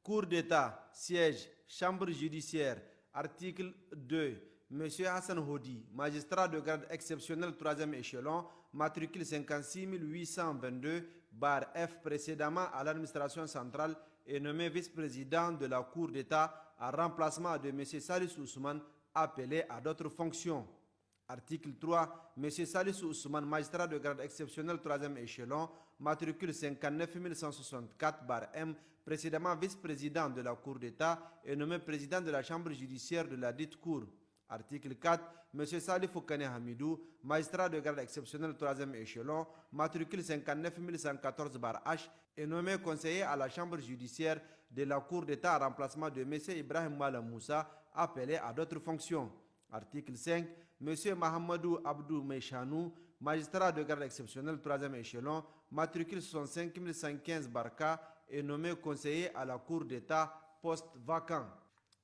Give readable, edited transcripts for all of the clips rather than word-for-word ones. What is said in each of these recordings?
Cour d'État, siège, chambre judiciaire, article 2. Monsieur Hassan Hodi, magistrat de grade exceptionnel 3e échelon, matricule 56 822-F précédemment à l'administration centrale et nommé vice-président de la Cour d'État en remplacement de Monsieur Salis Ousmane, appelé à d'autres fonctions. Article 3. M. Salissou Ousmane, magistrat de grade exceptionnel 3e échelon, matricule 59 164-M, précédemment vice-président de la Cour d'État et nommé président de la Chambre judiciaire de la dite Cour. Article 4. M. Salifou Kane Hamidou, magistrat de grade exceptionnel 3e échelon, matricule 59 114-H, est nommé conseiller à la Chambre judiciaire de la Cour d'État en remplacement de M. Ibrahim Mala Moussa, appelé à d'autres fonctions. Article 5. M. Mahamadou Abdou Mechanou, magistrat de garde exceptionnel 3e échelon, matricule 65 115-Barka, est nommé conseiller à la Cour d'État, poste vacant.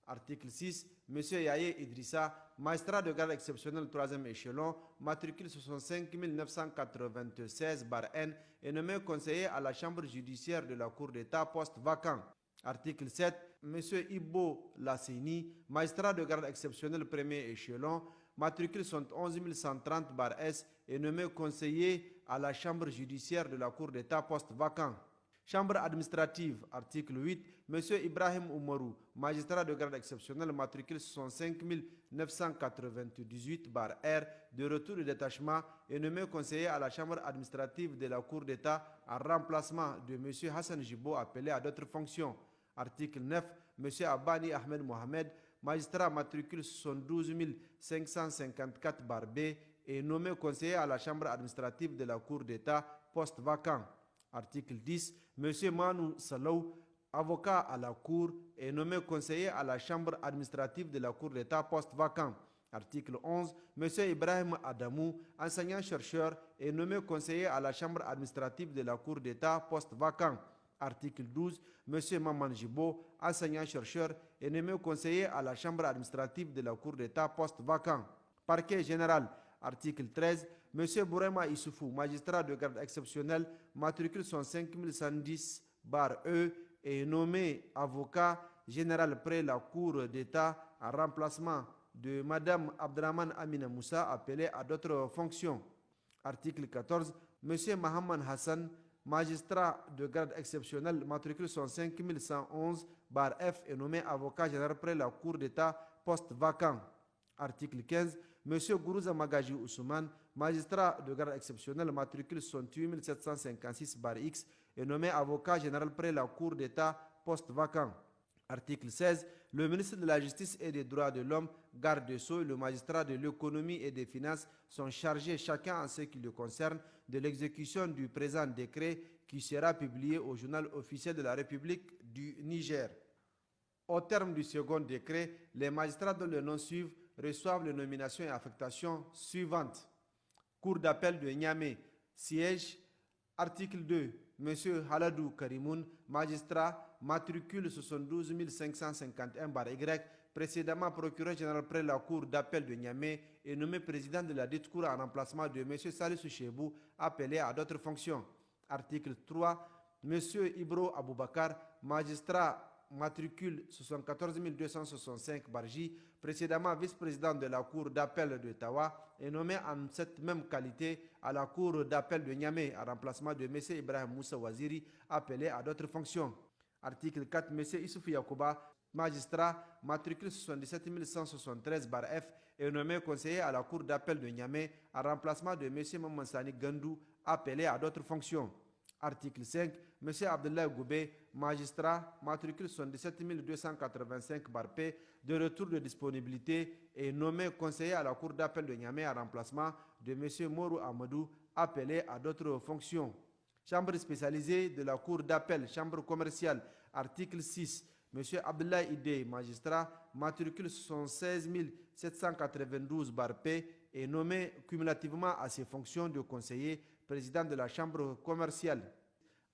Article 6. M. Yaye Idrissa, magistrat de garde exceptionnel 3e échelon, matricule 65 996-N, est nommé conseiller à la Chambre judiciaire de la Cour d'État, poste vacant. Article 7. M. Ibo Lassini, magistrat de garde exceptionnel 1er échelon, matricule 71 130-S, est nommé conseiller à la Chambre judiciaire de la Cour d'État, poste vacant. Chambre administrative, article 8. M. Ibrahim Oumarou, magistrat de garde exceptionnel, matricule 65 998-R, de retour de détachement, est nommé conseiller à la Chambre administrative de la Cour d'État en remplacement de M. Hassan Jibo, appelé à d'autres fonctions. Article 9. M. Abani Ahmed Mohamed, magistrat matricule 72 554-B, est nommé conseiller à la Chambre administrative de la Cour d'État, poste vacant. Article 10. M. Manou Salou, avocat à la Cour, est nommé conseiller à la Chambre administrative de la Cour d'État, poste vacant. Article 11. M. Ibrahim Adamou, enseignant-chercheur, est nommé conseiller à la Chambre administrative de la Cour d'État, poste vacant. Article 12. M. Maman Jibo, enseignant-chercheur, est nommé conseiller à la Chambre administrative de la Cour d'État, poste vacant. Parquet général. Article 13. M. Bourema Issoufou, magistrat de garde exceptionnel, matricule 65 110-E, est nommé avocat général près la Cour d'État en remplacement de Mme Abdraman Amina Moussa, appelée à d'autres fonctions. Article 14. M. Mahaman Hassan, magistrat de garde exceptionnel, matricule 65 111-F, est nommé avocat général près la Cour d'État, poste vacant. Article 15. M. Gourouza Magaji Ousmane, magistrat de garde exceptionnel, matricule 68 756-X, est nommé avocat général près la Cour d'État, poste vacant. Article 16. Le ministre de la Justice et des Droits de l'Homme, garde des Sceaux et le magistrat de l'économie et des finances sont chargés, chacun en ce qui le concerne, de l'exécution du présent décret qui sera publié au journal officiel de la République du Niger. Au terme du second décret, les magistrats dont le nom suivent reçoivent les nominations et affectations suivantes. Cour d'appel de Niamey, siège, article 2. M. Haladou Karimoun, magistrat, matricule 72 551-Y, précédemment procureur général près la Cour d'appel de Niamey, est nommé président de la dite Cour en remplacement de M. Salissou Chebou, appelé à d'autres fonctions. Article 3. M. Ibro Aboubakar, magistrat, matricule 74 265 Barji, précédemment vice-président de la Cour d'appel de Tawa, est nommé en cette même qualité à la Cour d'appel de Niamey en remplacement de M. Ibrahim Moussa Waziri, appelé à d'autres fonctions. Article 4. M. Issoufou Yakouba, magistrat, matricule 77 173-F, est nommé conseiller à la Cour d'appel de Niamey en remplacement de M. Mamansani Gandou, appelé à d'autres fonctions. Article 5. M. Abdullah Goubé, magistrat, matricule 77 285-P, de retour de disponibilité, est nommé conseiller à la Cour d'appel de Niamey en remplacement de M. Morou Amadou, appelé à d'autres fonctions. Chambre spécialisée de la Cour d'appel, chambre commerciale, article 6. M. Abdullah Ide, magistrat, matricule 76 792-P, est nommé cumulativement à ses fonctions de conseiller président de la chambre commerciale.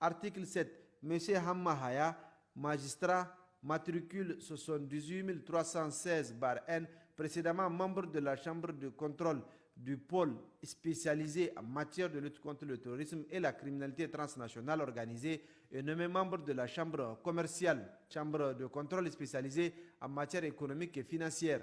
Article 7. M. Hamma Haya, magistrat, matricule 78 316-N, précédemment membre de la chambre de contrôle du pôle spécialisé en matière de lutte contre le terrorisme et la criminalité transnationale organisée est nommé membre de la chambre commerciale, chambre de contrôle spécialisée en matière économique et financière.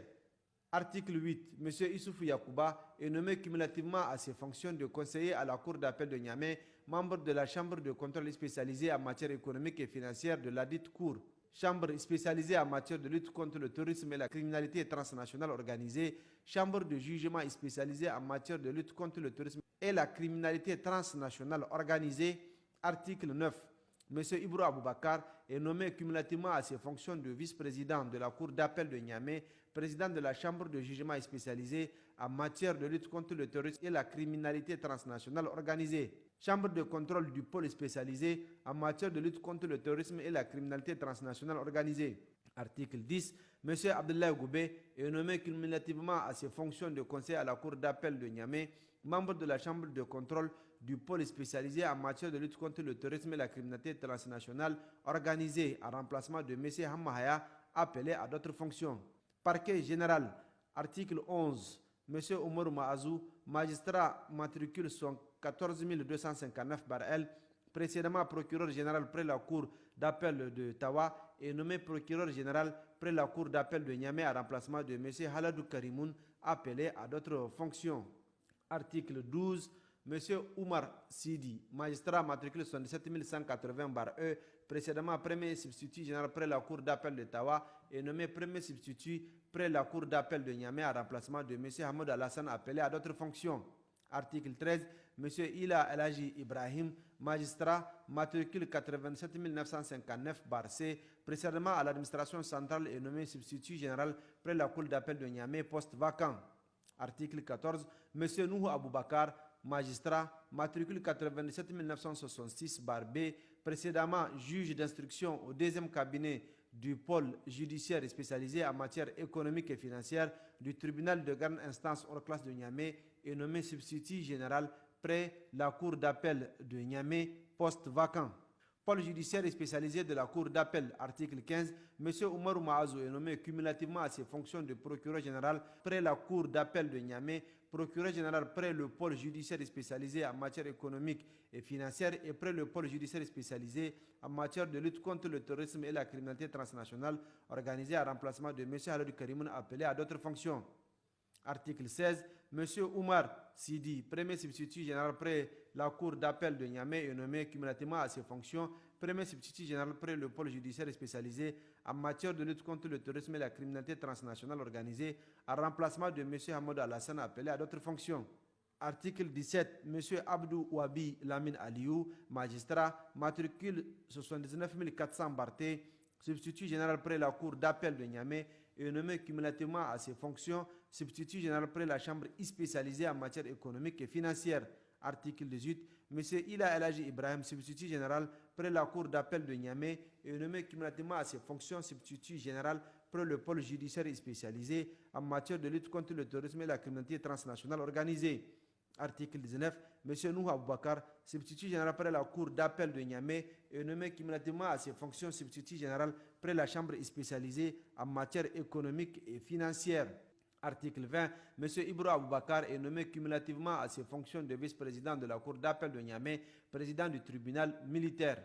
Article 8. M. Issoufou Yakouba est nommé cumulativement à ses fonctions de conseiller à la Cour d'appel de Niamey, membre de la Chambre de contrôle spécialisée en matière économique et financière de ladite Cour. Chambre spécialisée en matière de lutte contre le terrorisme et la criminalité transnationale organisée, Chambre de jugement spécialisée en matière de lutte contre le terrorisme et la criminalité transnationale organisée. Article 9. M. Ibro Aboubakar est nommé cumulativement à ses fonctions de vice-président de la Cour d'appel de Niamey, président de la Chambre de jugement spécialisée en matière de lutte contre le terrorisme et la criminalité transnationale organisée. Chambre de contrôle du pôle spécialisé en matière de lutte contre le terrorisme et la criminalité transnationale organisée. Article 10. M. Abdoulaye Goubé est nommé cumulativement à ses fonctions de conseiller à la Cour d'appel de Niamey, membre de la Chambre de contrôle du pôle spécialisé en matière de lutte contre le terrorisme et la criminalité transnationale organisée en remplacement de M. Hammahaya, appelé à d'autres fonctions. Parquet général. Article 11. M. Omar Maazou, magistrat matricule 14259-L, précédemment procureur général près la Cour d'appel de Tawa, est nommé procureur général près la Cour d'appel de Niamey à remplacement de M. Haladou Karimoun, appelé à d'autres fonctions. Article 12. M. Oumar Sidi, magistrat matricule 77180-E, précédemment premier substitut général près la Cour d'appel de Tawa, est nommé premier substitut près la Cour d'appel de Niamey à remplacement de M. Hamoud Alassane, appelé à d'autres fonctions. Article 13. M. Ila Elhaji Ibrahim, magistrat matricule 87959-C, précédemment à l'administration centrale, est nommé substitut général près la Cour d'appel de Niamey, poste vacant. Article 14. M. Nouhou Aboubakar, magistrat, matricule 97 966-B, précédemment juge d'instruction au deuxième cabinet du pôle judiciaire spécialisé en matière économique et financière du tribunal de grande instance hors classe de Niamey, est nommé substitut général près la Cour d'appel de Niamey, poste vacant. Pôle judiciaire spécialisé de la Cour d'appel, article 15, M. Oumarou Maazou est nommé cumulativement à ses fonctions de procureur général près la Cour d'appel de Niamey, procureur général près le pôle judiciaire spécialisé en matière économique et financière et près le pôle judiciaire spécialisé en matière de lutte contre le terrorisme et la criminalité transnationale, organisé à remplacement de M. Haladou Karimoun, appelé à d'autres fonctions. Article 16. M. Oumar Sidi, premier substitut général près la Cour d'appel de Niamey, est nommé cumulativement à ses fonctions premier substitut général près le pôle judiciaire spécialisé en matière de lutte contre le terrorisme et la criminalité transnationale organisée, en remplacement de M. Hamoud Alassane, appelé à d'autres fonctions. Article 17. M. Abdou Ouabi Lamine Aliou, magistrat, matricule 79400-Barthé, substitut général près la Cour d'appel de Niamey, est nommé cumulativement à ses fonctions substitut général près la Chambre spécialisée en matière économique et financière. Article 18. M. Ila Elhaji Ibrahim, substitut général près la Cour d'appel de Niamey, est nommé cumulativement à ses fonctions substitut général près le pôle judiciaire spécialisé en matière de lutte contre le terrorisme et la criminalité transnationale organisée. Article 19. M. Nouhou Aboubakar, substitut général près la Cour d'appel de Niamey, est nommé cumulativement à ses fonctions substitut général près la Chambre spécialisée en matière économique et financière. Article 20. M. Ibro Aboubakar est nommé cumulativement à ses fonctions de vice-président de la Cour d'appel de Niamey, président du tribunal militaire.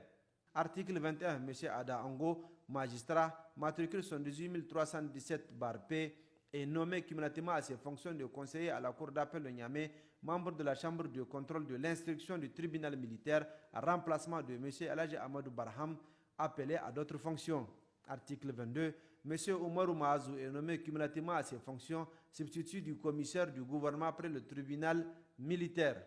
Article 21. M. Ada Ango, magistrat, matricule 18317-P, est nommé cumulativement à ses fonctions de conseiller à la Cour d'appel de Niamey, membre de la Chambre de contrôle de l'instruction du tribunal militaire, en remplacement de M. Elhaji Amadou Barham, appelé à d'autres fonctions. Article 22. M. Oumarou Maazou est nommé cumulativement à ses fonctions substitut du commissaire du gouvernement après le tribunal militaire.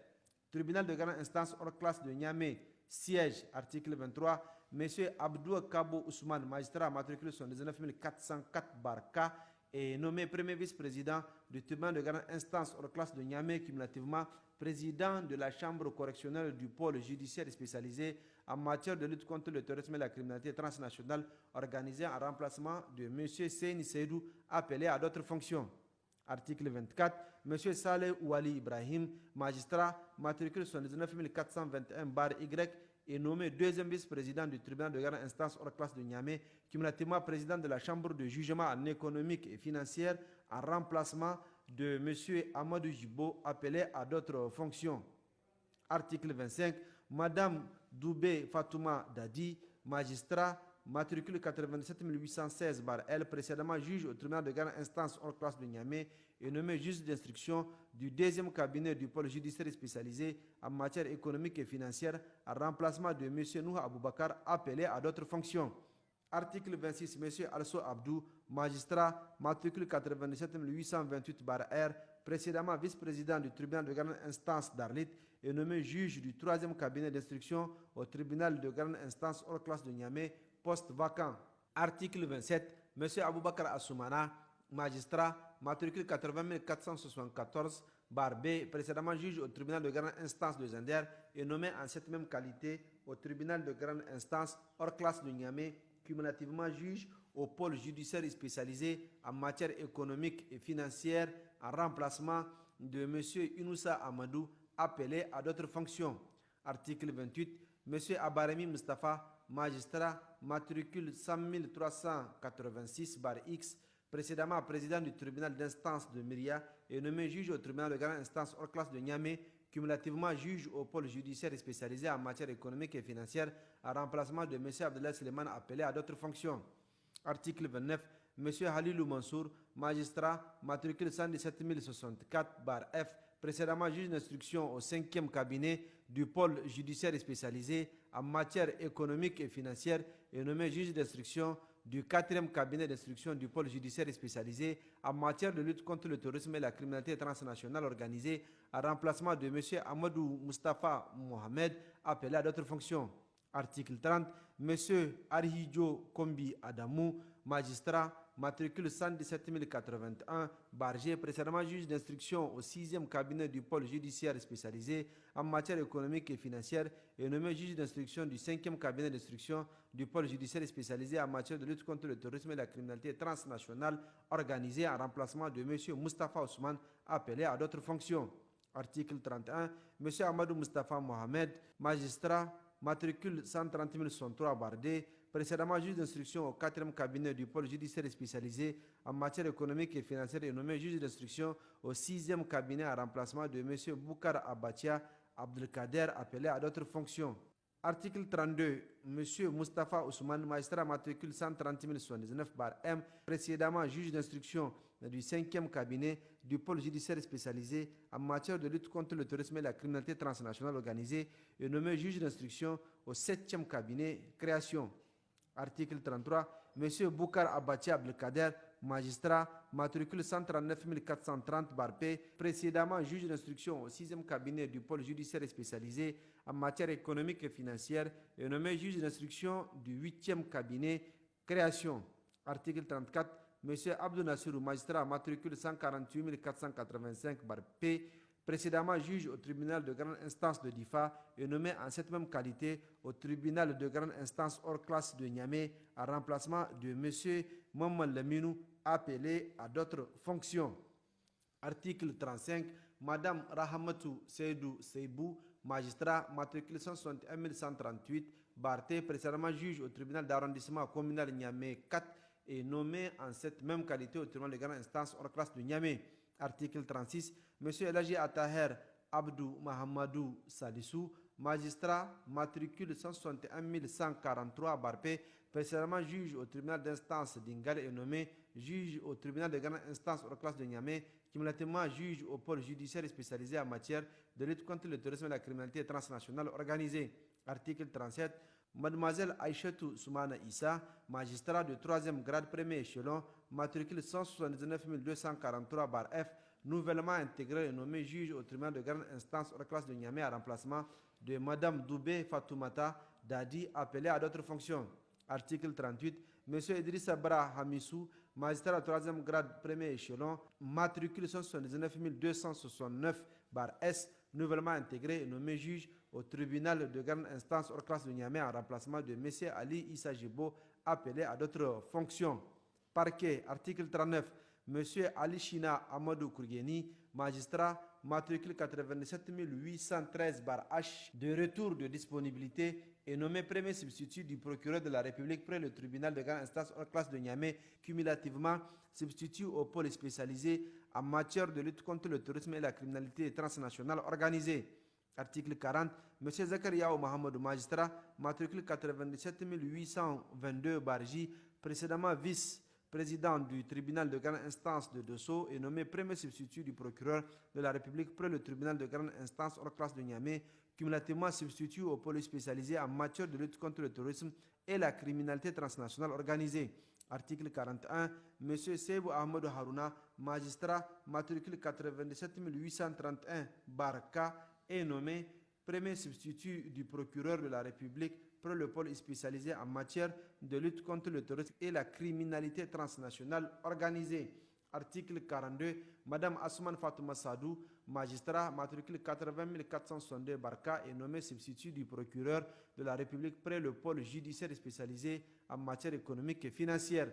Tribunal de grande instance hors classe de Niamey, siège. Article 23. M. Abdou Kabo Ousmane, magistrat matricule 19404-K, est nommé premier vice-président du tribunal de grande instance hors classe de Niamey, cumulativement président de la chambre correctionnelle du pôle judiciaire spécialisé en matière de lutte contre le terrorisme et la criminalité transnationale, organisé en remplacement de M. Seyni Seydou, appelé à d'autres fonctions. Article 24. M. Saleh Ouali Ibrahim, magistrat, matricule 19421-Y, est nommé deuxième vice-président du tribunal de grande instance hors classe de Niamey, cumulativement président de la chambre de jugement en économique et financière, en remplacement de M. Amadou Jibo, appelé à d'autres fonctions. Article 25. Madame Doubé Fatouma Dadi, magistrat, matricule 87 816-L, précédemment juge au tribunal de grande instance hors classe de Niamey et nommé juge d'instruction du deuxième cabinet du pôle judiciaire spécialisé en matière économique et financière, en remplacement de M. Nouha Aboubakar, appelé à d'autres fonctions. Article 26. M. Also Abdou, magistrat, matricule 97 828-R, précédemment vice-président du tribunal de grande instance d'Arlit et nommé juge du troisième cabinet d'instruction au tribunal de grande instance hors classe de Niamey, poste vacant. Article 27. M. Aboubakar Assoumana, magistrat, matricule 80 474-B, précédemment juge au tribunal de grande instance de Zender et nommé en cette même qualité au tribunal de grande instance hors classe de Niamey, cumulativement juge au pôle judiciaire spécialisé en matière économique et financière, en remplacement de M. Inoussa Amadou, appelé à d'autres fonctions. Article 28. M. Abaremi Mustafa, magistrat, matricule 100 386-X, précédemment président du tribunal d'instance de Myria et nommé juge au tribunal de grande instance hors classe de Niamey, cumulativement juge au pôle judiciaire spécialisé en matière économique et financière, en remplacement de M. Abdellah Suleiman, appelé à d'autres fonctions. Article 29. M. Halilou Mansour, magistrat, matricule 117 064-F, précédemment juge d'instruction au 5e cabinet du pôle judiciaire spécialisé en matière économique et financière et nommé juge d'instruction du 4e cabinet d'instruction du pôle judiciaire spécialisé en matière de lutte contre le terrorisme et la criminalité transnationale organisée, en remplacement de M. Amadou Mustafa Mohamed, appelé à d'autres fonctions. Article 30. M. Arhidjo Kombi Adamou, magistrat, matricule 117 081, Bargé, précédemment juge d'instruction au 6e cabinet du pôle judiciaire spécialisé en matière économique et financière et nommé juge d'instruction du 5e cabinet d'instruction du pôle judiciaire spécialisé en matière de lutte contre le terrorisme et la criminalité transnationale organisée, en remplacement de M. Mustafa Ousmane, appelé à d'autres fonctions. Article 31. M. Amadou Mustafa Mohamed, magistrat, matricule 130 103 Bardé, précédemment juge d'instruction au 4e cabinet du pôle judiciaire spécialisé en matière économique et financière et nommé juge d'instruction au 6e cabinet en remplacement de M. Boukar Abatia Abdelkader, appelé à d'autres fonctions. Article 32. M. Mustafa Ousmane, magistrat, matricule 130 079-M, précédemment juge d'instruction du 5e cabinet du pôle judiciaire spécialisé en matière de lutte contre le terrorisme et la criminalité transnationale organisée et nommé juge d'instruction au 7e cabinet, création. Article 33. M. Boukar Abatia Abdelkader, magistrat, matricule 139 430-P, précédemment juge d'instruction au 6e cabinet du pôle judiciaire spécialisé en matière économique et financière et nommé juge d'instruction du 8e cabinet, création. Article 34. M. Abdou Nassirou, magistrat, matricule 148 485-P, précédemment juge au tribunal de grande instance de Difa et nommé en cette même qualité au tribunal de grande instance hors classe de Niamey, en remplacement de M. Maman Leminou, appelé à d'autres fonctions. Article 35. Madame Rahamatou Seydou Seybou, magistrat, matricule 161 138-T, précédemment juge au tribunal d'arrondissement communal Niamey 4 et nommé en cette même qualité au tribunal de grande instance hors classe de Niamey. Article 36. M. Elaji Ataher Abdou Mahamadou Salissou, magistrat, matricule 161 143-P, précédemment juge au tribunal d'instance d'Ingal et nommé juge au tribunal de grande instance hors classe de Niamey, cumulativement juge au pôle judiciaire spécialisé en matière de lutte contre le terrorisme et la criminalité transnationale organisée. Article 37. Mademoiselle Aïchetou Soumana Issa, magistrat de 3e grade premier échelon, matricule 179 243-F, nouvellement intégré et nommé juge au tribunal de grande instance hors classe de Niamey, à remplacement de Madame Doubé Fatoumata Dadi, appelée à d'autres fonctions. Article 38. M. Idrissa Bra Hamissou, magistrat de 3e grade premier échelon, matricule 179 269-S, nouvellement intégré et nommé juge au tribunal de grande instance hors classe de Niamey, en remplacement de M. Ali Issa Jibo, appelé à d'autres fonctions. Parquet. Article 39. M. Ali China Amadou Kourgueni, magistrat, matricule 97 813-H, de retour de disponibilité et nommé premier substitut du procureur de la République près le tribunal de grande instance hors classe de Niamey, cumulativement substitut au pôle spécialisé en matière de lutte contre le terrorisme et la criminalité transnationale organisée. Article 40, M. Zakariaou Mohamedou, magistrat, matricule 97 822 Barji, précédemment vice-président du tribunal de grande instance de Dosso et nommé premier substitut du procureur de la République près le tribunal de grande instance hors classe de Niamey, cumulativement substitut au pôle spécialisé en matière de lutte contre le terrorisme et la criminalité transnationale organisée. Article 41, M. Sebou Ahmadou Harouna, magistrat, matricule 97 831 Barka, est nommé premier substitut du procureur de la République pour le pôle spécialisé en matière de lutte contre le terrorisme et la criminalité transnationale organisée. Article 42, Madame Assoumane Fatouma Sadou, magistrat, matricule 80 462 Barka, est nommé substitut du procureur de la République près le pôle judiciaire spécialisé en matière économique et financière.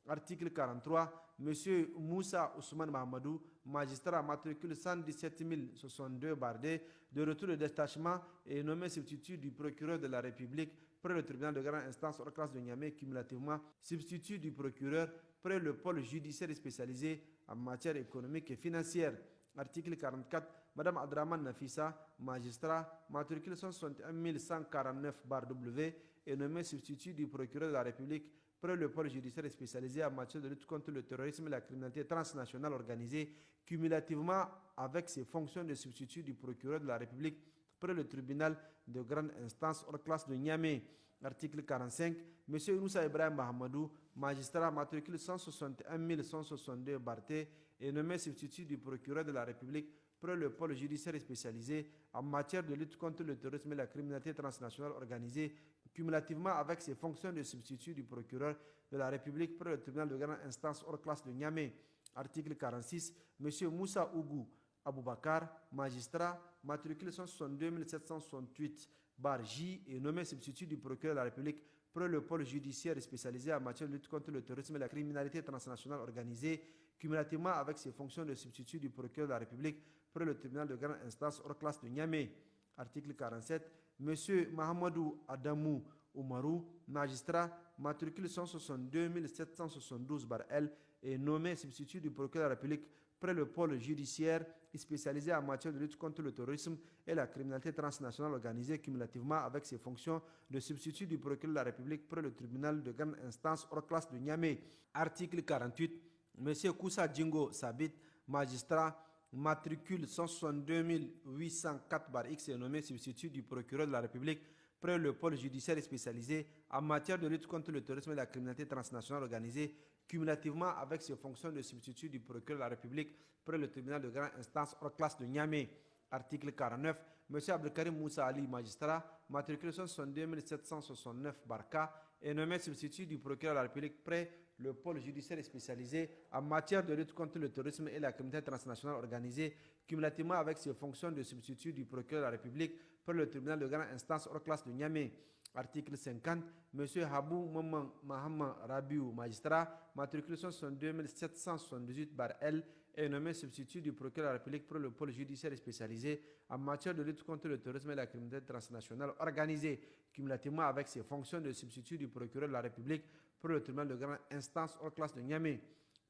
Article 43, M. Moussa Ousmane Mahamadou, magistrat, matricule 117 062 Bardé, de retour de détachement, est nommé substitut du procureur de la République près le tribunal de grande instance hors classe de Niamey, cumulativement substitut du procureur près le pôle judiciaire spécialisé en matière économique et financière. Article 44, Madame Adraman Nafissa, magistrat, matricule 161 149 W, est nommé substitut du procureur de la République près le pôle judiciaire spécialisé en matière de lutte contre le terrorisme et la criminalité transnationale organisée, cumulativement avec ses fonctions de substitut du procureur de la République près le tribunal de grande instance hors classe de Niamey. Article 45, M. Inoussa Ibrahim Mahamadou, magistrat, matricule 161 162 Barté, est nommé substitut du procureur de la République près le pôle judiciaire spécialisé en matière de lutte contre le terrorisme et la criminalité transnationale organisée, cumulativement avec ses fonctions de substitut du procureur de la République près le tribunal de grande instance hors classe de Niamey. Article 46, M. Moussa Ougou Aboubakar, magistrat, matricule 162 768 bar J, est nommé substitut du procureur de la République près le pôle judiciaire spécialisé en matière de lutte contre le terrorisme et la criminalité transnationale organisée, cumulativement avec ses fonctions de substitut du procureur de la République près le tribunal de grande instance hors classe de Niamey. Article 47, M. Mahamadou Adamou Oumarou, magistrat, matricule 162 772 bar L, est nommé substitut du procureur de la République près le pôle judiciaire spécialisé en matière de lutte contre le terrorisme et la criminalité transnationale organisée, cumulativement avec ses fonctions de substitut du procureur de la République près le tribunal de grande instance hors classe de Niamey. Article 48, M. Koussa Djingo Sabit, magistrat, matricule 162 804 bar X, est nommé substitut du procureur de la République près le pôle judiciaire spécialisé en matière de lutte contre le terrorisme et la criminalité transnationale organisée, cumulativement avec ses fonctions de substitut du procureur de la République près le tribunal de grande instance hors classe de Niamey. Article 49, M. Abdelkarim Moussa Ali, magistrat, matricule 162 769 Barka, est nommé substitut du procureur de la République près le pôle judiciaire spécialisé en matière de lutte contre le terrorisme et la criminalité transnationale organisée, cumulativement avec ses fonctions de substitut du procureur de la République près le tribunal de grande instance hors classe de Niamey. Article 50, M. Habou Maman Mahama Rabiou, magistrat, matricule 62 778 bar L, est nommé substitut du procureur de la République pour le pôle judiciaire spécialisé en matière de lutte contre le terrorisme et la criminalité transnationale organisée, cumulativement avec ses fonctions de substitut du procureur de la République pour le tribunal de grande instance hors classe de Niamey.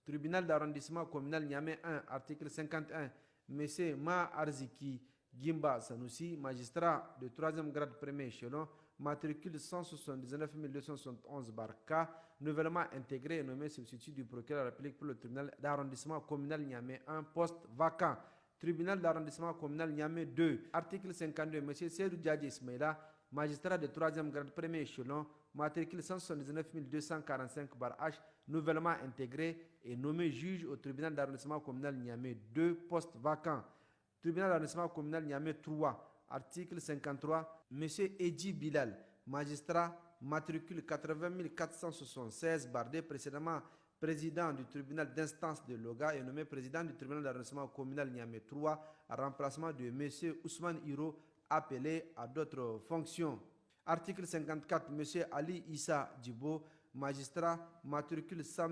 Tribunal d'arrondissement communal Niamey 1, article 51, M. Ma Arziki Gimba Sanoussi, magistrat de 3e grade premier échelon, matricule 179 271 Barka, nouvellement intégré et nommé substitut du procureur de la République pour le tribunal d'arrondissement communal Niamey 1, poste vacant. Tribunal d'arrondissement communal Niamey 2, article 52, M. Seydou Djadji Ismaïla, magistrat de 3e grade premier échelon, matricule 179 245 bar H, nouvellement intégré et nommé juge au tribunal d'arrondissement communal Niamey 2, poste vacant. Tribunal d'arrondissement communal Niamey 3, article 53, M. Edji Bilal, magistrat, matricule 80 476 Bardé, précédemment président du tribunal d'instance de Loga et nommé président du tribunal d'arrondissement communal Niamey 3, à remplacement de M. Ousmane Hiro, appelé à d'autres fonctions. Article 54, M. Ali Issa Djibo, magistrat, matricule 100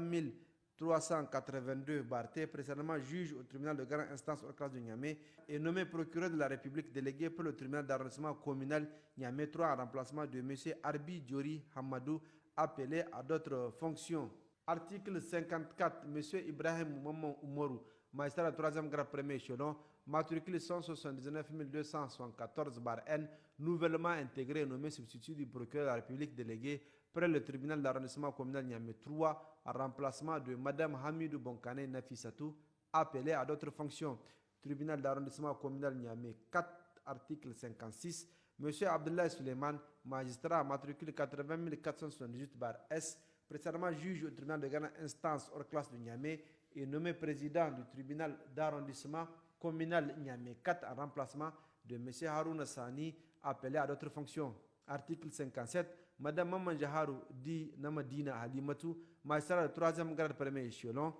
382 Barté, précédemment juge au tribunal de grande instance hors classe de Niamey, est nommé procureur de la République délégué pour le tribunal d'arrondissement communal Niamey 3 en remplacement de M. Arbi Diori Hamadou, appelé à d'autres fonctions. Article 54, M. Ibrahim Maman Oumarou, magistrat de 3e grade premier échelon, matricule 179 274 N, nouvellement intégré et nommé substitut du procureur de la République délégué près le tribunal d'arrondissement communal Niamey 3, en remplacement de Mme Hamidou Bonkane Nafissatou, appelée à d'autres fonctions. Tribunal d'arrondissement communal Niamey 4, article 56, M. Abdoulaye Suleiman, magistrat matricule 80 478 S, précédemment juge au tribunal de grande instance hors classe de Niamey et nommé président du tribunal d'arrondissement communal Niamey 4 en remplacement de M. Harouna Sani, appelé à d'autres fonctions. Article 57, Mme Maman Jaharou dit Namadina Halimatou, magistrat de 3e grade premier échelon,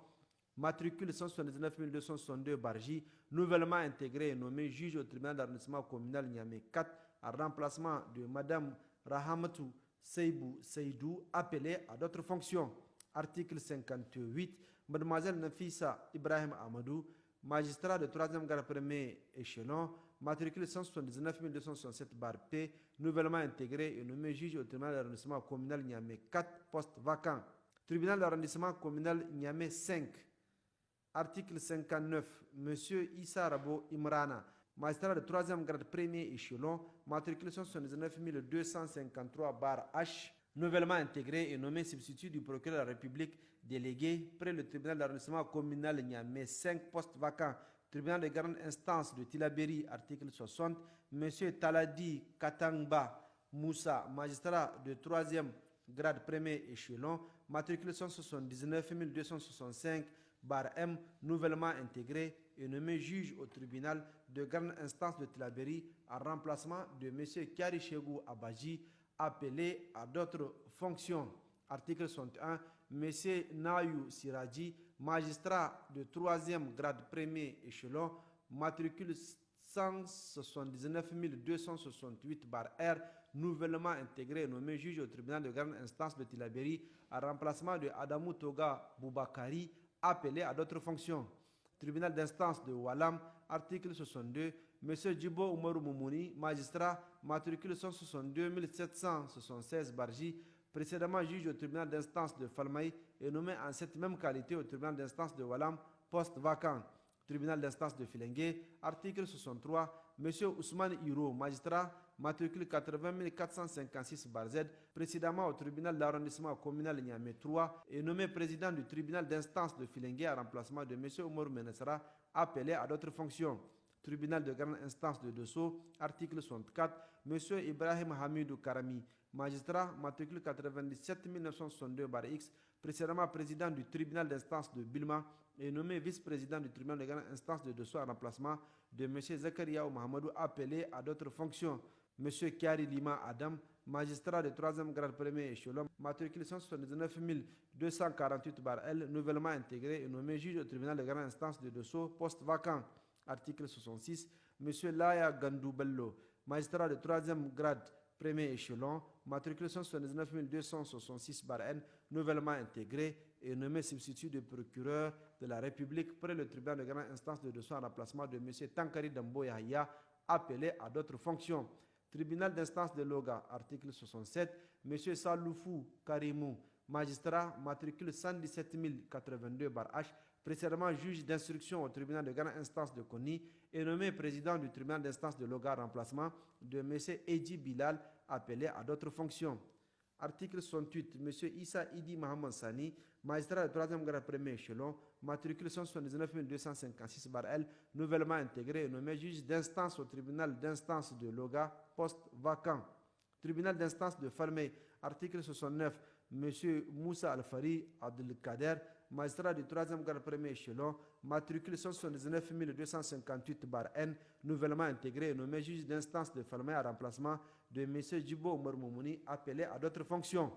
matricule 179 262 Barji, nouvellement intégré et nommé juge au tribunal d'arrondissement communal Niamey 4 en remplacement de Mme Rahamatou Seydou, appelée à d'autres fonctions. Article 58, Mademoiselle Nafissa Ibrahim Amadou, magistrat de 3e grade premier échelon, matricule 179 267 P, nouvellement intégré et nommé juge au tribunal d'arrondissement communal Niamey 4, poste vacant. Tribunal d'arrondissement communal Niamey 5. Article 59, M. Issa Rabo Imrana, magistrat de 3e grade premier échelon, matricule 179 253 H, nouvellement intégré et nommé substitut du procureur de la République délégué près le tribunal d'arrondissement communal Niamey 5, poste vacant. Tribunal de grande instance de Tilaberi, article 60, M. Taladi Katangba Moussa, magistrat de 3e grade premier échelon, matricule 179 265 M, nouvellement intégré et nommé juge au tribunal de grande instance de Tilaberi en remplacement de M. Kiari Chegou Abaji, appelé à d'autres fonctions. Article 61, M. Nayou Siraji, magistrat de 3e grade premier échelon, matricule 179 268 R, nouvellement intégré et nommé juge au tribunal de grande instance de Tilaberi en remplacement de Adamou Toga Boubakari, appelé à d'autres fonctions. Tribunal d'instance de Walam, article 62, M. Djibo Oumarou Moumouni, magistrat, matricule 162 776 Barji, précédemment juge au tribunal d'instance de Falmaï et nommé en cette même qualité au tribunal d'instance de Walam, poste vacant. Tribunal d'instance de Filengue, article 63, M. Ousmane Hiro, magistrat, matricule 80 456 Z, précédemment au tribunal d'arrondissement communal Niamey 3 et nommé président du tribunal d'instance de Filengue en remplacement de M. Omar Menesra, appelé à d'autres fonctions. Tribunal de grande instance de Dosso, article 64, M. Ibrahim Hamidou Karami, magistrat, matricule 97 962 X, précédemment président du tribunal d'instance de Bilma et nommé vice-président du tribunal de grande instance de Dosso en remplacement de M. Zakaria Mohamedou, appelé à d'autres fonctions. M. Kiari Lima Adam, magistrat de 3e grade premier échelon, matricule 179 248 L, nouvellement intégré et nommé juge au tribunal de grande instance de Dosso, poste vacant. Article 66, M. Laya Gandou Bello, magistrat de 3e grade premier échelon, matricule 179 266 N, nouvellement intégré et nommé substitut du procureur de la République près le tribunal de grande instance de Dosso en remplacement de M. Tankari Dambo Yahya, appelé à d'autres fonctions. Tribunal d'instance de Loga, article 67, M. Saloufou Karimou, magistrat, matricule 117 082 H, précédemment juge d'instruction au tribunal de grande instance de Koni et nommé président du tribunal d'instance de Loga en remplacement de M. Eji Bilal, appelé à d'autres fonctions. Article 68, M. Issa Idi Mohamed Sani, magistrat de 3e grade premier échelon, matricule 179 256 L, nouvellement intégré et nommé juge d'instance au tribunal d'instance de Loga, poste vacant. Tribunal d'instance de Falmey, article 69, M. Moussa Al-Fari Abdelkader, magistrat du 3e grade premier échelon, matricule 179 258 N, nouvellement intégré et nommé juge d'instance de Falmey en remplacement de M. Djibo Omar Moumouni, appelé à d'autres fonctions.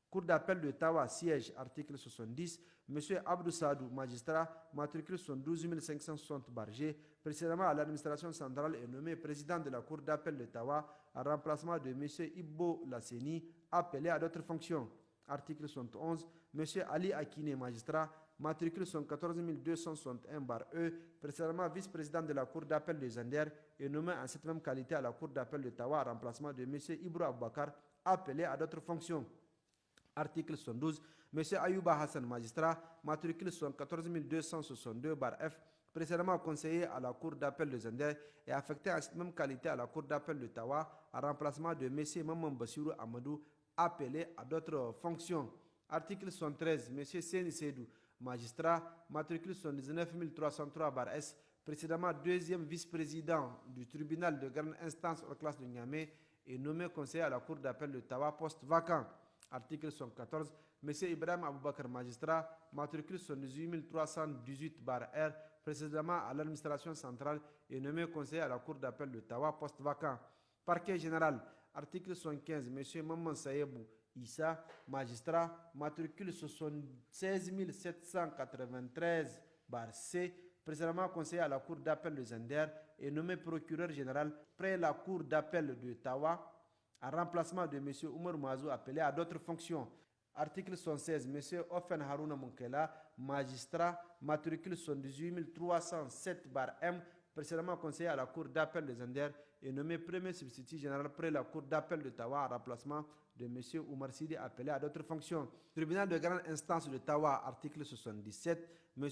Cour d'appel de Tawa, siège, article 70, M. Abdou Sadou, magistrat, matricule 72 560 G, précédemment à l'administration centrale et nommé président de la Cour d'appel de Tawa en remplacement de M. Ibbo Lasseni, appelé à d'autres fonctions. Article 71, M. Ali Akine, magistrat, matricule 14 261 E, précédemment vice-président de la Cour d'appel de Zander et nommé en cette même qualité à la Cour d'appel de Tawa en remplacement de M. Ibro Aboubakar, appelé à d'autres fonctions. Article 72, M. Ayouba Hassan, magistrat, matricule 14 262 F, précédemment conseiller à la Cour d'appel de Zender, est affecté en cette même qualité à la Cour d'appel de Tawa, en remplacement de M. Maman Bassirou Amadou, appelé à d'autres fonctions. Article 113, M. Seni Seydou, magistrat, matricule 19303-S, précédemment deuxième vice-président du tribunal de grande instance hors classe de Niamey, est nommé conseiller à la Cour d'appel de Tawa, poste vacant. Article 114, M. Ibrahim Aboubakar, magistrat, matricule 18318-R, précédemment à l'administration centrale, est nommé conseiller à la Cour d'appel de Tawa, poste vacant. Parquet général, article 115, M. Maman Saïbou Issa, magistrat, matricule 76793-C, précédemment conseiller à la Cour d'appel de Zender, est nommé procureur général près la Cour d'appel de Tawa, en remplacement de M. Oumar Mazou, appelé à d'autres fonctions. Article 116, M. Ofen Harouna Monkela, magistrat, matricule 18307-M, précédemment conseiller à la Cour d'appel de Zender, est nommé premier substitut général près la Cour d'appel de Tawa, en remplacement de M. Oumar Sidi, appelé à d'autres fonctions. Tribunal de grande instance de Tawa, article 77, M.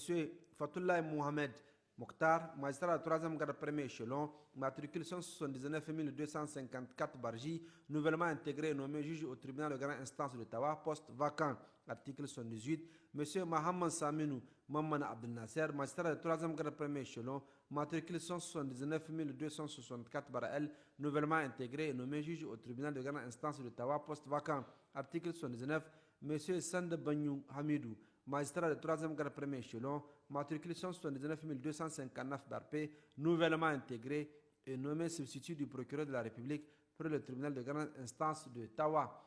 Fatullah Mohamed Mokhtar, magistrat de 3e grade premier échelon, matricule 179 254 Barji, nouvellement intégré et nommé juge au tribunal de grande instance de Tawa, poste vacant. Article 118, M. Mohamed Saminou Maman Abdel Nasser, magistrat de 3e grade premier échelon, matricule 179 264 L, nouvellement intégré et nommé juge au tribunal de grande instance de Tawa, poste vacant. Article 119, M. Sande Banyou Hamidou, magistrat de 3e grade premier échelon, matricule 179 259 P, nouvellement intégré et nommé substitut du procureur de la République pour le tribunal de grande instance de Tawa.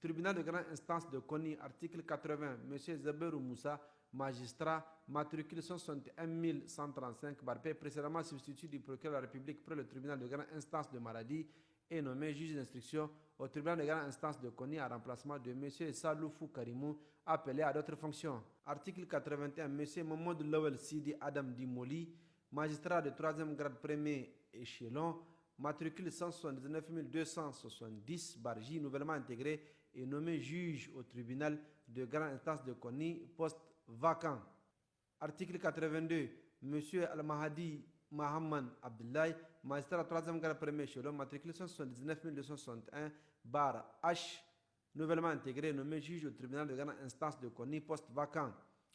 Tribunal de grande instance de Koni, article 80, M. Zaberou Moussa, magistrat, matricule 161 135 P, précédemment substitut du procureur de la République pour le tribunal de grande instance de Maradi, et nommé juge d'instruction au tribunal de grande instance de Koni en remplacement de M. Saloufou Karimou, appelé à d'autres fonctions. Article 81, M. Mamadou Lawel Sidi Adam Dimoli, magistrat de 3e grade premier échelon, matricule 179 270 Barji, nouvellement intégré et nommé juge au tribunal de grande instance de Koni, poste vacant. Article 82, M. Al-Mahadi Mahamman Abdoulaye, magistrat 3e grade premier échelon, matricule 179 261 H, nouvellement intégré et nommé juge au tribunal de grande instance de Koni, poste vacant.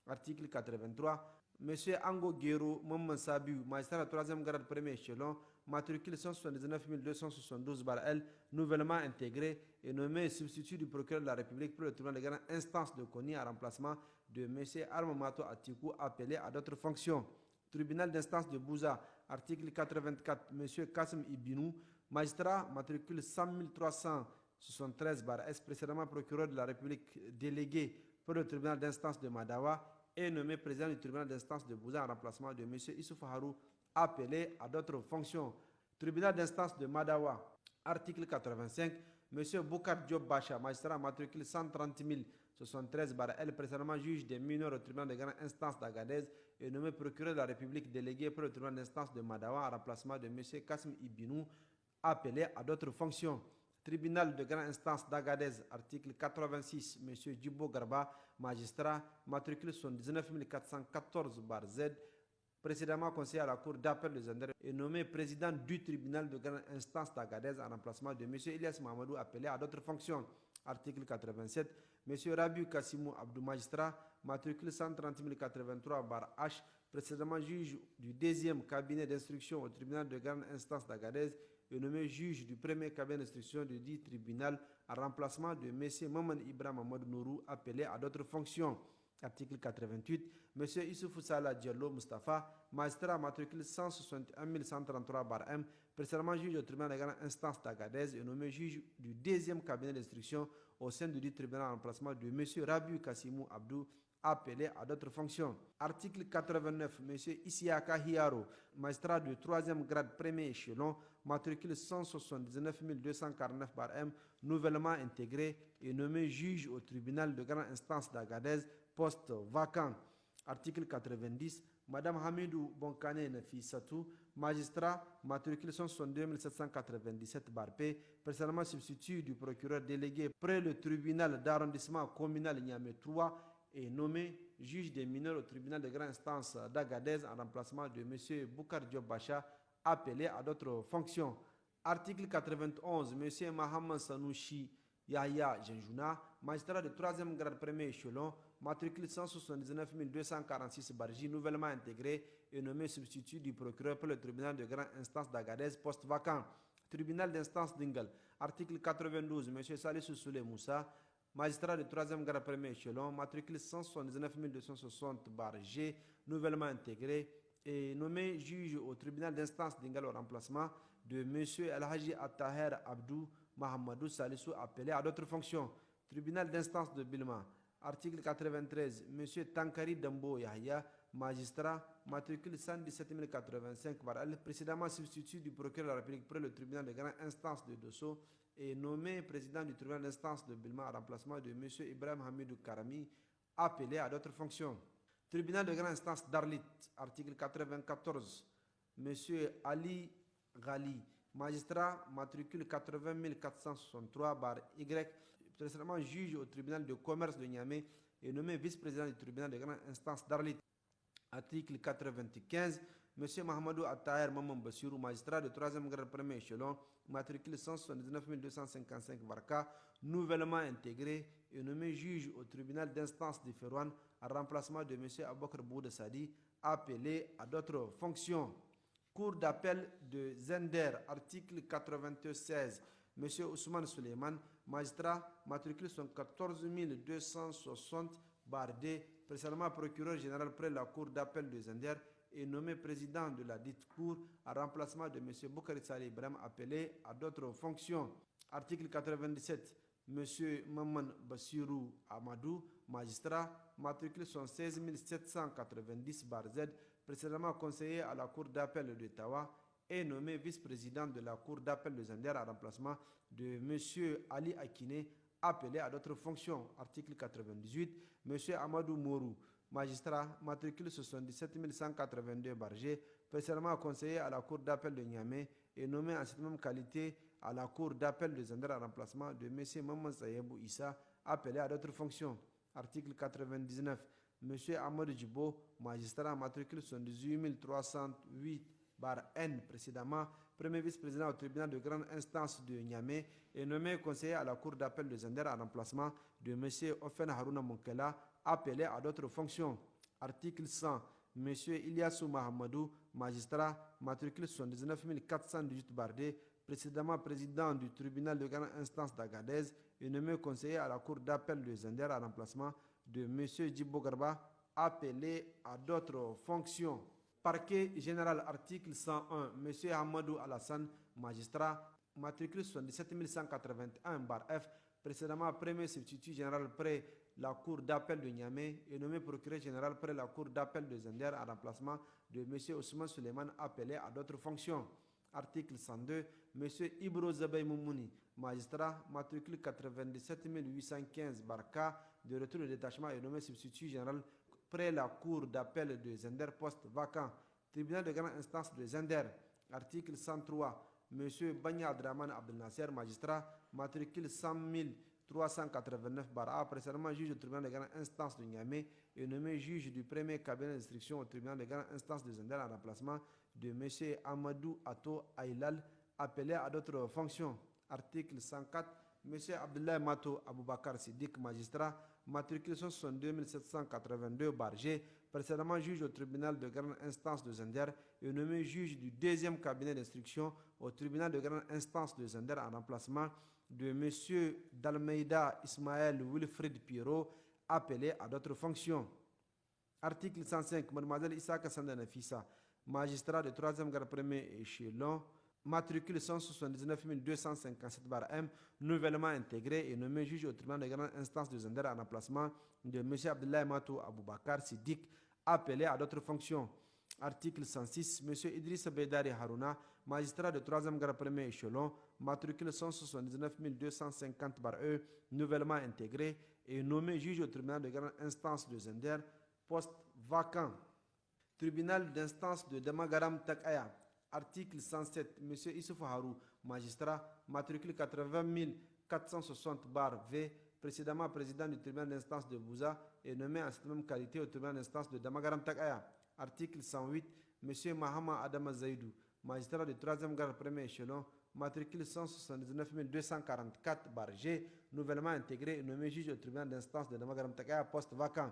Article 83, M. Ango Guero Maman Sabiou, magistrat 3e grade premier échelon, matricule 179 272 L, nouvellement intégré et nommé substitut du procureur de la République pour le tribunal de grande instance de Koni en remplacement de M. Armamato Atikou, appelé à d'autres fonctions. Tribunal d'instance de Bouza, article 84, M. Kassim Ibinou, magistrat, matricule 100 373 S, précédemment procureur de la République délégué pour le tribunal d'instance de Madawa, est nommé président du tribunal d'instance de Bouza en remplacement de M. Issouf Harou, appelé à d'autres fonctions. Tribunal d'instance de Madawa, article 85, M. Boukar Diop Bacha, magistrat, matricule 130 073 L, précédemment juge des mineurs au tribunal de grande instance d'Agadez, est nommé procureur de la République délégué pour le tribunal d'instance de Madawa en remplacement de M. Kassim Ibinou, appelé à d'autres fonctions. Tribunal de grande instance d'Agadez, article 86, M. Djibo Garba, magistrat, matricule 19 414 Z, précédemment conseiller à la Cour d'appel de Zender, est nommé président du tribunal de grande instance d'Agadez en remplacement de M. Ilyas Mamadou, appelé à d'autres fonctions. Article 87, M. Rabiou Kassimou Abdou, magistrat, matricule 130 083 H, précédemment juge du 2e cabinet d'instruction au tribunal de grande instance d'Agadez, est nommé juge du premier cabinet d'instruction du dit tribunal en remplacement de M. Maman Ibrahim Ahmad Nourou, appelé à d'autres fonctions. Article 88, M. Issoufou Salah Diallo Mustafa, magistrat, matricule 161 133 M, précédemment juge au tribunal de grande instance d'Agadez, est nommé juge du 2e cabinet d'instruction au sein du dit tribunal en remplacement de M. Rabiou Kassimou Abdou, appelé à d'autres fonctions. Article 89, M. Isiaka Hiaro, magistrat du 3e grade premier échelon, matricule 179 249 M, nouvellement intégré et nommé juge au tribunal de grande instance d'Agadez, poste vacant. Article 90, Madame Hamidou Bonkane Nafissatou, magistrat, matricule 162 797 P, précédemment substitut du procureur délégué près le tribunal d'arrondissement communal Niamey 3, est nommé juge des mineurs au tribunal de grande instance d'Agadez en remplacement de M. Boukar Diop Bacha, appelé à d'autres fonctions. Article 91, M. Mohamed Sanouchi Yahya Genjouna, magistrat de 3e grade premier échelon, matricule 179 246 Barji, nouvellement intégré et nommé substitut du procureur pour le tribunal de grande instance d'Agadez, poste vacant. Tribunal d'instance d'Ingal, article 92, M. Salissou Souley Moussa, magistrat de 3e grade premier échelon, matricule 179 260 Barji, nouvellement intégré et nommé juge au tribunal d'instance d'Ingal au remplacement de M. El-Haji Attaher Abdou Mahamadou Salissou, appelé à d'autres fonctions. Tribunal d'instance de Bilma, article 93, M. Tankari Dambo Yahya, magistrat, matricule 117 085 précédemment substitut du procureur de la République pour le tribunal de grande instance de Dosso, et nommé président du tribunal d'instance de Bilma en remplacement de M. Ibrahim Hamidou Karami, appelé à d'autres fonctions. Tribunal de grande instance d'Arlit, article 94, M. Ali Ghali, magistrat, matricule 80 463 Y, précédemment juge au tribunal de commerce de Niamey et nommé vice-président du tribunal de grande instance d'Arlit. Article 95, M. Mahamadou Attaher Maman Bassirou, magistrat de 3e grade premier échelon, matricule 179 255 Varka, nouvellement intégré et nommé juge au tribunal d'instance de Ferouane en remplacement de M. Aboukar Bouda Sadi, appelé à d'autres fonctions. Cour d'appel de Zender, article 96, M. Ousmane Suleiman, magistrat, matricule 14 260 D, précédemment procureur général près la Cour d'appel de Zender, et nommé président de la dite cour en remplacement de M. Boukari Saleh Ibrahim, appelé à d'autres fonctions. Article 97, M. Maman Bassirou Amadou, magistrat, matricule 16 790 Z, précédemment conseiller à la Cour d'appel de Tawa, est nommé vice-président de la Cour d'appel de Zender en remplacement de M. Ali Akine, appelé à d'autres fonctions. Article 98, M. Amadou Mourou, magistrat, matricule 77 182 G, précédemment conseiller à la Cour d'appel de Niamey, est nommé en cette même qualité à la Cour d'appel de Zender en remplacement de M. Maman Sayebou Issa, appelé à d'autres fonctions. Article 99, M. Amadou Djibo, magistrat, matricule 78 308 N, précédemment premier vice-président au tribunal de grande instance de Niamey, est nommé conseiller à la Cour d'appel de Zender en remplacement de M. Ofen Harouna Monkela, appelé à d'autres fonctions. Article 100, M. Ilyassou Mahamadou, magistrat, matricule 79 418 D, précédemment président du tribunal de grande instance d'Agadez, est nommé conseiller à la Cour d'appel de Zender en remplacement de M. Djibo Garba, appelé à d'autres fonctions. Parquet général, article 101, M. Hamadou Alassane, magistrat, matricule 77 181 F, précédemment premier substitut général près la Cour d'appel de Niamey, est nommé procureur général près la Cour d'appel de Zender en remplacement de M. Ousmane Suleiman, appelé à d'autres fonctions. Article 102, M. Ibro Zabay Moumouni, magistrat, matricule 97 815 Barka, de retour de détachement, est nommé substitut général près la Cour d'appel de Zender, poste vacant. Tribunal de grande instance de Zender. Article 103, M. Banya Abdraman Abdel Nasser, magistrat, matricule 100 389 A, précédemment juge au tribunal de grande instance de Niamey, et nommé juge du premier cabinet d'instruction au tribunal de grande instance de Zender en remplacement de M. Amadou Ato Aïlal, appelé à d'autres fonctions. Article 104, M. Abdoulaye Mato Aboubakar Siddiq, magistrat, matricule 62 782 G, précédemment juge au tribunal de grande instance de Zender, et nommé juge du deuxième cabinet d'instruction au tribunal de grande instance de Zender en remplacement de M. Dalmeida Ismaël Wilfrid Pierrot, appelé à d'autres fonctions. Article 105, Mlle Issa Kassanda Nafissa, magistrat de 3e grade premier échelon, matricule 179 257 M, nouvellement intégré et nommé juge au tribunal de grande instance de Zender en remplacement de M. Abdoulaye Matou Aboubakar Siddiq, appelé à d'autres fonctions. Article 106, M. Idriss Bedari Harouna, magistrat de 3e grade premier échelon, matricule 179 250 E, nouvellement intégré et nommé juge au tribunal de grande instance de Zender, poste vacant. Tribunal d'instance de Damagaram Takaya. Article 107, M. Issoufou Harou, magistrat, matricule 80 460 V, précédemment président du tribunal d'instance de Bouza, est nommé en cette même qualité au tribunal d'instance de Damagaram Takaya. Article 108, M. Mahama Adama Zaidou, magistrat du 3e grade premier échelon, matricule 179 244-G, nouvellement intégré et nommé juge au tribunal d'instance de Damagaram Takaya, poste vacant.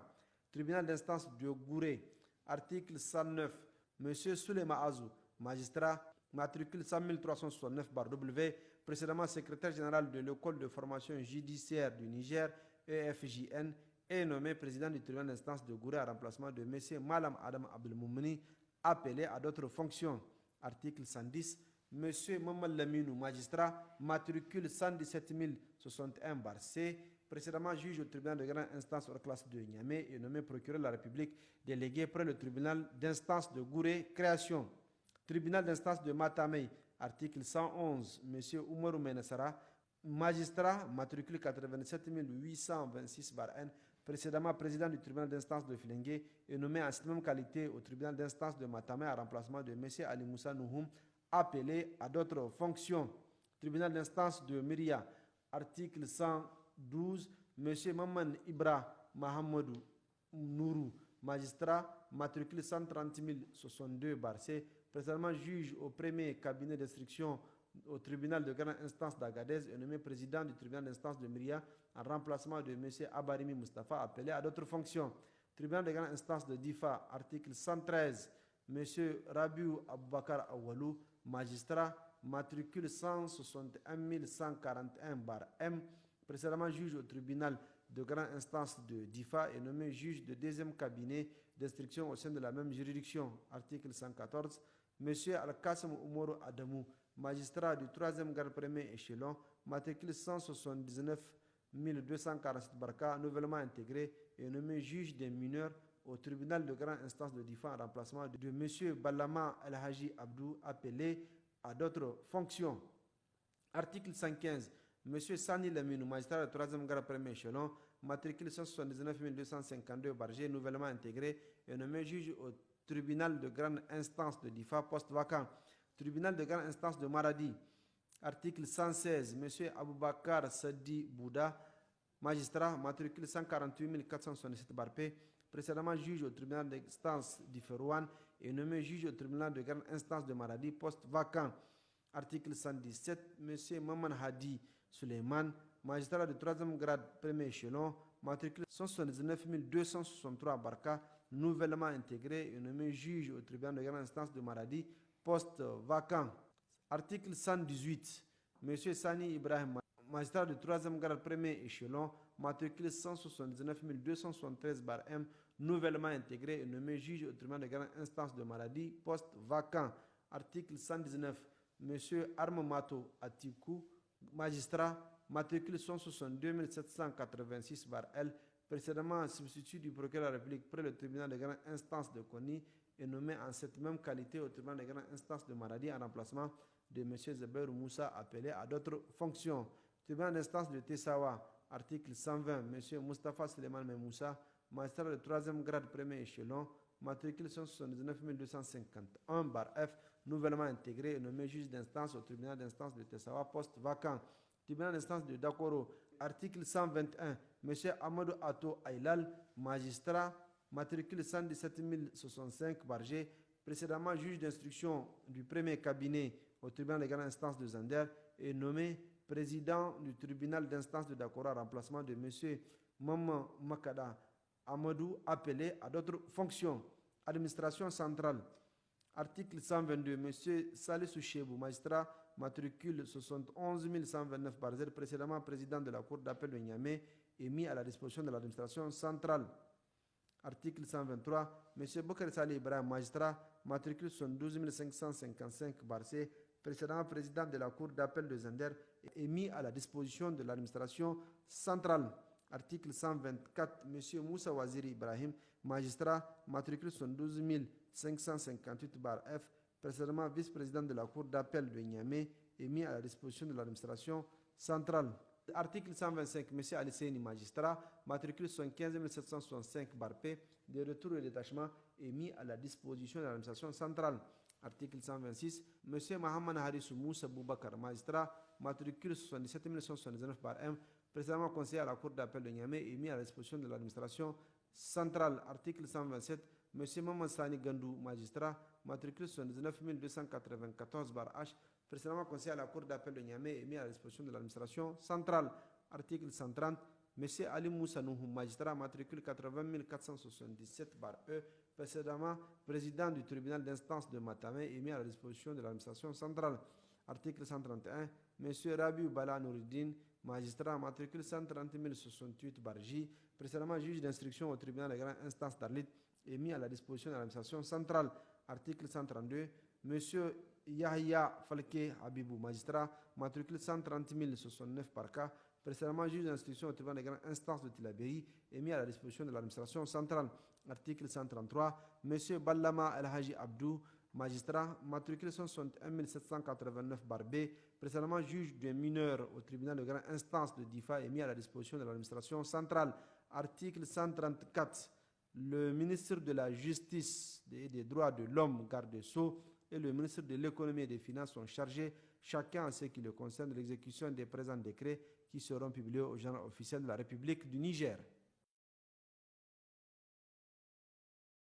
Tribunal d'instance de Gouré, article 109, M. Soulema Azou, magistrat, matricule 100 369-W, précédemment secrétaire général de l'école de formation judiciaire du Niger, EFJN, est nommé président du tribunal d'instance de Gouré en remplacement de M. Malam Adam Abdelmoumouni, appelé à d'autres fonctions. Article 110, M. Mamal Laminou, magistrat, matricule 117 061-C, précédemment juge au tribunal de grande instance hors classe de Niamey et nommé procureur de la République délégué près le tribunal d'instance de Gouré, création. Tribunal d'instance de Matamei, article 111, M. Oumarou Menassara, magistrat, matricule 87 826-N, précédemment président du tribunal d'instance de Filengue et nommé en cette même qualité au tribunal d'instance de Matamei en remplacement de M. Ali Moussa Nouhoum, appelé à d'autres fonctions. Tribunal d'instance de Myria, article 112, M. Maman Ibra Mahamadou Nourou, magistrat, matricule 130 062-C, précédemment juge au premier cabinet d'instruction au tribunal de grande instance d'Agadez et nommé président du tribunal d'instance de Myria en remplacement de M. Abarimi Mustafa, appelé à d'autres fonctions. Tribunal de grande instance de Difa, article 113, M. Rabiou Aboubakar Awalou, magistrat, matricule 161 141-M, précédemment juge au tribunal de grande instance de Difa et nommé juge de deuxième cabinet d'instruction au sein de la même juridiction. Article 114, M. Al-Qassem Oumarou Adamou, magistrat du 3e grade premier échelon, matricule 179 247 Barka, nouvellement intégré et nommé juge des mineurs au tribunal de grande instance de Difa en remplacement de M. Balama El-Haji Abdou, appelé à d'autres fonctions. Article 115, M. Sani Laminou, magistrat du 3e grade premier échelon, matricule 179 252-G, nouvellement intégré et nommé juge au tribunal de grande instance de Difa, poste vacant. Tribunal de grande instance de Maradi, article 116, M. Aboubakar Sadi Bouda, magistrat, matricule 148 467-P, précédemment juge au tribunal d'instance d'Iferouane et nommé juge au tribunal de grande instance de Maradi, poste vacant. Article 117, M. Maman Hadi Suleiman, magistrat de 3e grade premier échelon, matricule 179 263 Barka, nouvellement intégré et nommé juge au tribunal de grande instance de Maradi, poste vacant. Article 118, M. Sani Ibrahim, magistrat de 3e grade premier échelon, matricule 179 273-M, nouvellement intégré et nommé juge au tribunal de grande instance de Maradi, poste vacant. Article 119, M. Armamato Atikou, magistrat, matricule 162 786-L, précédemment substitut du procureur de la République près le tribunal de grande instance de Koni et nommé en cette même qualité au tribunal de grande instance de Maradi en remplacement de M. Zeber Moussa, appelé à d'autres fonctions. Tribunal d'instance de Tessawa, article 120, M. Mustafa Suleiman Moussa, magistrat de 3e grade premier échelon, matricule 179 251-F, nouvellement intégré et nommé juge d'instance au tribunal d'instance de Tessawa, poste vacant. Tribunal d'instance de Dakoro, article 121, M. Amadou Ato Aylal, magistrat, matricule 117 065-G, précédemment juge d'instruction du premier cabinet au tribunal de grande instance de Zander et nommé président du tribunal d'instance de Dakoro en remplacement de M. Maman Makada Amadou, appelé à d'autres fonctions. Administration centrale, article 122, M. Salissou Chebou, magistrat, matricule 71 129-Z, précédemment président de la Cour d'appel de Niamey, est mis à la disposition de l'administration centrale. Article 123, M. Bokar Salih Ibrahim, magistrat, matricule 72 555-C, précédemment président de la Cour d'appel de Zender, est mis à la disposition de l'administration centrale. Article 124, M. Moussa Waziri Ibrahim, magistrat, matricule 72 558-F, précédemment vice-président de la Cour d'appel de Niamey, est mis à la disposition de l'administration centrale. Article 125, M. Ali Seyni, magistrat, matricule 75 765-P, de retour et détachement, est mis à la disposition de l'administration centrale. Article 126, M. Mohamed Harissou Moussa Boubakar, magistrat, matricule 77 179-M, précédemment conseiller à la Cour d'appel de Niamey et mis à la disposition de l'administration centrale. Article 127, M. Maman Sani Gandou, magistrat, matricule 79 294/H, précédemment conseiller à la Cour d'appel de Niamey et mis à la disposition de l'administration centrale. Article 130, M. Ali Moussa Nouhou, magistrat, matricule 80 477/E, précédemment président du tribunal d'instance de Matamé et mis à la disposition de l'administration centrale. Article 131, M. Rabiou Bala Nouridine, magistrat, matricule 130 068/J, précédemment juge d'instruction au tribunal de grande instance d'Arlit et mis à la disposition de l'administration centrale. Article 132, M. Yahya Falke Habibou, magistrat, matricule 130 069/K, précédemment juge d'instruction au tribunal de grande instance de Tilaberi et mis à la disposition de l'administration centrale. Article 133, M. Ballama El Haji Abdou, magistrat, matricule 161 789/B, précédemment juge des mineurs au tribunal de grande instance de Difa et mis à la disposition de l'administration centrale. Article 134, le ministre de la Justice et des Droits de l'Homme, garde des Sceaux, et le ministre de l'Économie et des Finances sont chargés, chacun en ce qui le concerne, de l'exécution des présents décrets qui seront publiés au journal officiel de la République du Niger.